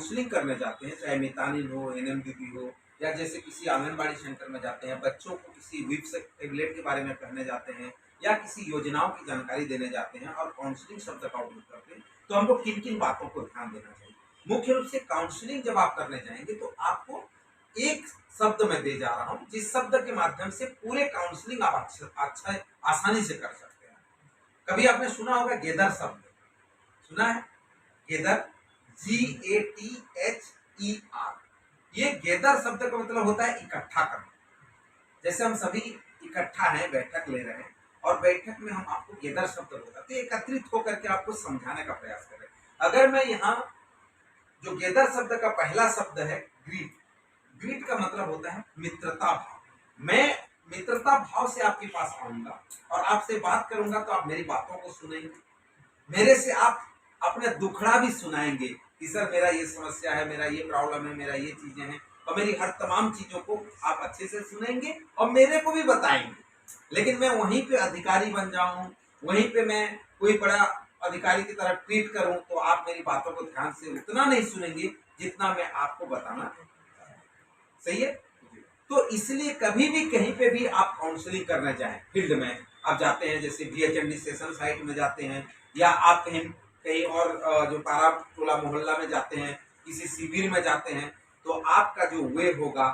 Counselling करने जाते हैं, चाहे मितानिन हो, एनएमडीपी हो, या जैसे किसी आंगनबाड़ी सेंटर में जाते हैं, बच्चों को किसी विक्स टैबलेट के बारे में कहने जाते हैं, या किसी योजनाओं की जानकारी देने जाते हैं और काउंसलिंग शब्द का उपयोग करते हैं, तो हमको किन किन बातों को ध्यान देना चाहिए। मुख्य रूप से काउंसलिंग जब आप करने जाएंगे तो आपको एक शब्द में दे जा रहा हूं, जिस शब्द के माध्यम से पूरे काउंसलिंग आप अच्छा आसानी से कर सकते हैं। कभी आपने सुना होगा गेदर शब्द, सुना है? Gather, GATHER। ये गेदर शब्द का मतलब होता है इकट्ठा करना। जैसे हम सभी इकट्ठा हैं, बैठक ले रहे हैं, और बैठक में हम आपको गेदर शब्द बताते हैं, एकत्रित होकर के आपको समझाने का प्रयास कर रहे हैं। अगर मैं यहाँ जो गेदर शब्द का पहला शब्द है ग्रीट, ग्रीट का मतलब होता है मित्रता भाव। मैं मित्रता भाव से आपके पास आऊंगा और आपसे बात करूंगा, तो आप मेरी बातों को सुनेंगे, मेरे से आप अपने दुखड़ा भी सुनाएंगे कि सर मेरा ये समस्या है, मेरा ये प्रॉब्लम है, मेरा ये चीजें हैं, और मेरी हर तमाम चीजों को आप अच्छे से सुनेंगे और मेरे को भी बताएंगे। लेकिन मैं वहीं पे अधिकारी बन जाऊं, वहीं पे मैं कोई बड़ा अधिकारी की तरह ट्रीट करूं, तो आप मेरी बातों को ध्यान से उतना नहीं सुनेंगे जितना मैं आपको बताना। सही है? तो इसलिए कभी भी कहीं पे भी आप काउंसलिंग करने जाएं, फील्ड में आप जाते हैं, जैसे BHMD सेशन साइट में जाते हैं, या आप कहीं कहीं और जो पारा टोला मोहल्ला में जाते हैं, किसी शिविर में जाते हैं, तो आपका जो वे होगा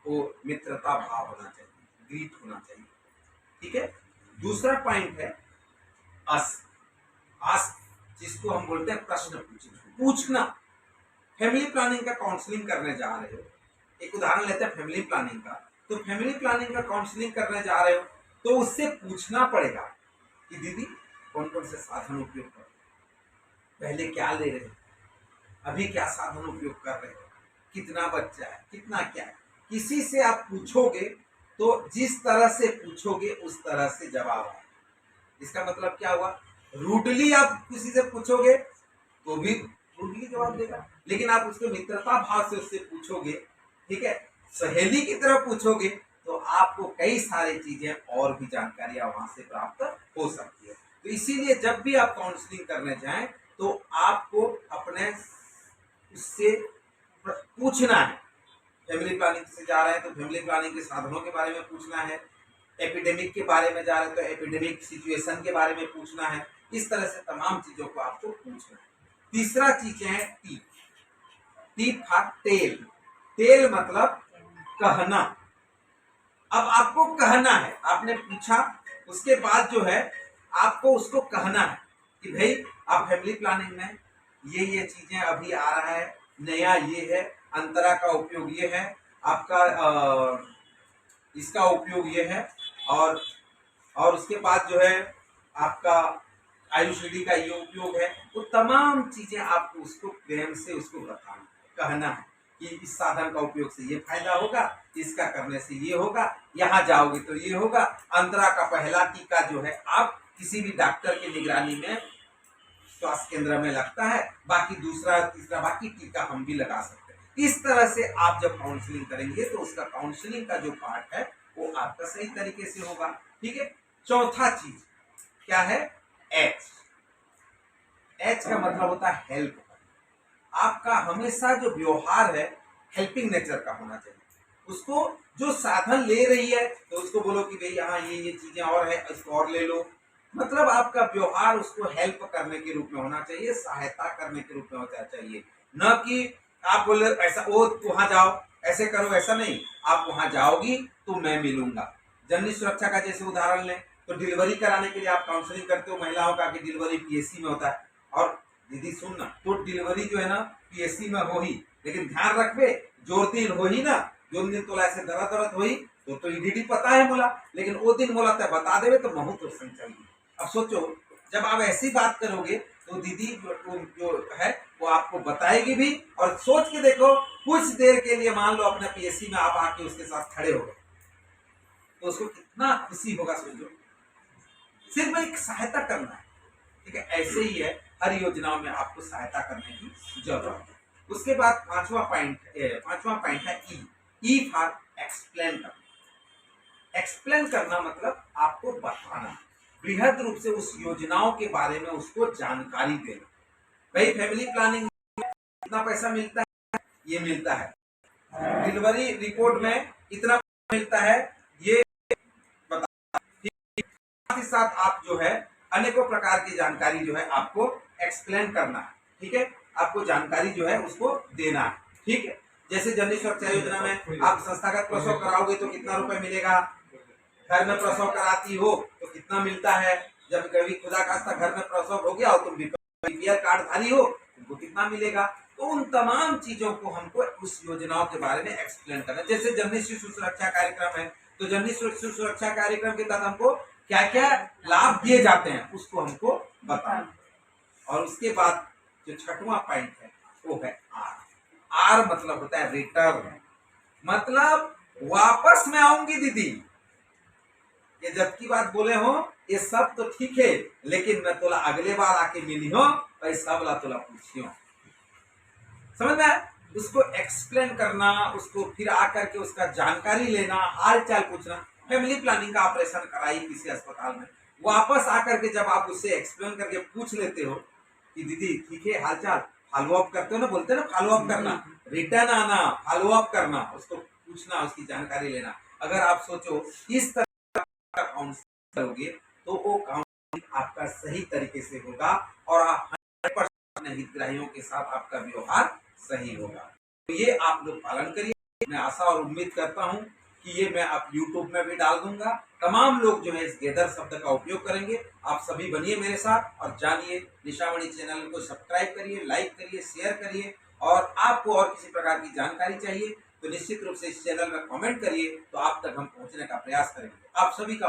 वो मित्रता भाव होना चाहिए, ग्रीट होना चाहिए। ठीक है? दूसरा पॉइंट है आस्क, जिसको हम बोलते हैं प्रश्न पूछना। फैमिली प्लानिंग का काउंसलिंग करने जा रहे हो, एक उदाहरण लेते हैं फैमिली प्लानिंग का। तो फैमिली प्लानिंग का काउंसलिंग करने जा रहे हो तो उससे पूछना पड़ेगा कि दीदी कौन कौन से साधन उपयोग कर, पहले क्या ले रहे हो, अभी क्या साधन उपयोग कर रहे हो, कितना बच्चा है, कितना क्या है। किसी से आप पूछोगे तो जिस तरह से पूछोगे उस तरह से जवाब आए। इसका मतलब क्या हुआ? रूडली आप किसी से पूछोगे तो भी रूडली जवाब देगा, लेकिन आप उसके मित्रता भाव से उससे पूछोगे, ठीक है, सहेली की तरह पूछोगे, तो आपको कई सारी चीजें और भी जानकारियां वहां से प्राप्त हो सकती है। तो इसीलिए जब भी आप काउंसलिंग करने जाएं तो आपको अपने उससे पूछना है। फैमिली प्लानिंग से जा रहे हैं तो फैमिली प्लानिंग के साधनों के बारे में पूछना है, एपिडेमिक के बारे में जा रहे हैं तो एपिडेमिक सिचुएशन के बारे में पूछना है। इस तरह से तमाम चीजों को आपको पूछना है। तीसरा चीज है टीप, टीप फॉर टेल। टेल मतलब कहना। अब आपको कहना है, आपने पूछा, उसके बाद जो है आपको उसको कहना है कि भाई आप फैमिली प्लानिंग में ये चीजें अभी आ रहा है, नया ये है, अंतरा का उपयोग ये है, आपका इसका उपयोग ये है, और उसके बाद जो है आपका आयुषी का ये उपयोग है। वो तमाम चीजें आपको उसको प्रेम से उसको बताना, कहना है कि इस साधन का उपयोग से ये फायदा होगा, इसका करने से ये होगा, यहाँ जाओगे तो ये होगा। अंतरा का पहला टीका जो है आप किसी भी डॉक्टर की निगरानी में स्वास्थ्य केंद्र में लगता है, बाकी दूसरा तीसरा बाकी टीका हम भी लगा सकते हैं। इस तरह से आप जब काउंसलिंग करेंगे तो उसका काउंसलिंग का जो पार्ट है वो आपका सही तरीके से होगा। ठीक है? चौथा चीज क्या है? एच। एच का मतलब होता है हेल्प। आपका हमेशा जो व्यवहार है हेल्पिंग नेचर का होना चाहिए। उसको जो साधन ले रही है तो उसको बोलो कि भाई यहाँ ये चीजें और है, इसको और ले लो। मतलब आपका व्यवहार उसको हेल्प करने के रूप में होना चाहिए, सहायता करने के रूप में होना चाहिए। न कि आप बोले ऐसा ओ वहां जाओ, ऐसे करो, ऐसा नहीं। आप वहां जाओगी तो मैं मिलूंगा। जननी सुरक्षा का जैसे उदाहरण लें तो डिलीवरी कराने के लिए आप काउंसलिंग करते हो महिलाओं का कि डिलीवरी PSC में होता है। और दीदी सुनना, तो डिलीवरी जो है ना PSC में हो ही, लेकिन ध्यान रखबे जोर दिन हो ही ना, जो दिन तोला ऐसे दर्द हो ही तो EDD पता है बोला, लेकिन वो दिन बोला तो बता देवे तो बहुत क्वेश्चन चाहिए। अब सोचो जब आप ऐसी बात करोगे तो दीदी जो है वो आपको बताएगी भी। और सोच के देखो कुछ देर के लिए मान लो अपने PSC में आप आके उसके साथ खड़े हो गए तो उसको कितना खुशी होगा सोचो। सिर्फ एक सहायता करना है। ठीक है? ऐसे ही है, हर योजनाओं में आपको सहायता करने की जरूरत है। उसके बाद पांचवा पॉइंट है ई फॉर एक्सप्लेन करना। एक्सप्लेन करना मतलब आपको बताना, बृहद रूप से उस योजनाओं के बारे में उसको जानकारी देना। भाई फैमिली प्लानिंग कितना पैसा मिलता है, ये मिलता है, डिलीवरी रिपोर्ट में इतना मिलता है, ये बता। साथ ही साथ आप जो है अनेकों प्रकार की जानकारी जो है आपको एक्सप्लेन करना है, ठीक है, आपको जानकारी जो है उसको देना है, ठीक है। जैसे जननी सुरक्षा योजना में आप संस्थागत प्रसव कराओगे तो कितना रुपए मिलेगा, घर में प्रसव कराती हो तो कितना मिलता है, जब कभी खुदा खास्ता घर में प्रसव हो गया हो, तुम बीपीएल कार्ड धारी हो, तुमको कितना मिलेगा। तो उन तमाम चीजों को हमको उस योजनाओं के बारे में एक्सप्लेन करना। जैसे जननी शिशु सुरक्षा कार्यक्रम है, तो जननी शिशु सुरक्षा कार्यक्रम के तहत हमको क्या क्या लाभ दिए जाते हैं उसको हमको बताना। और उसके बाद जो छठवां पॉइंट है वो है आर। आर मतलब होता है रिटर्न, मतलब वापस मैं आऊंगी दीदी, ये जब की बात बोले हो ये सब तो ठीक है, लेकिन मैं तोला अगले बार आके मिली हो और सब ला तोला पूछियो, समझ में, उसको एक्सप्लेन करना, उसको फिर आकर के उसका जानकारी लेना, हाल चाल पूछना। फैमिली प्लानिंग का ऑपरेशन कराई किसी अस्पताल में, वापस आकर के जब आप उससे एक्सप्लेन करके पूछ लेते हो कि दीदी ठीक है, हाल चाल, फॉलो अप करते हो ना, बोलते हैं ना फॉलो अप करना, रिटर्न आना, फॉलो अप करना, उसको पूछना, उसकी जानकारी लेना। अगर आप सोचो इस तरह का काउंसलिंग करोगे तो वो काउंसलिंग आपका सही तरीके से होगा और आप 100% हितग्राहियों के साथ आपका व्यवहार सही होगा। तो ये आप लोग पालन करिए। मैं आशा और उम्मीद करता हूँ कि ये मैं आप YouTube में भी डाल दूंगा, तमाम लोग जो है इस गेदर शब्द का उपयोग करेंगे। आप सभी बनिए मेरे साथ और जानिए, निशामणि चैनल को सब्सक्राइब करिए, लाइक करिए, शेयर करिए। और आपको और किसी प्रकार की जानकारी चाहिए तो निश्चित रूप से इस चैनल में कमेंट करिए, तो आप तक हम पहुंचने का प्रयास करेंगे। आप सभी का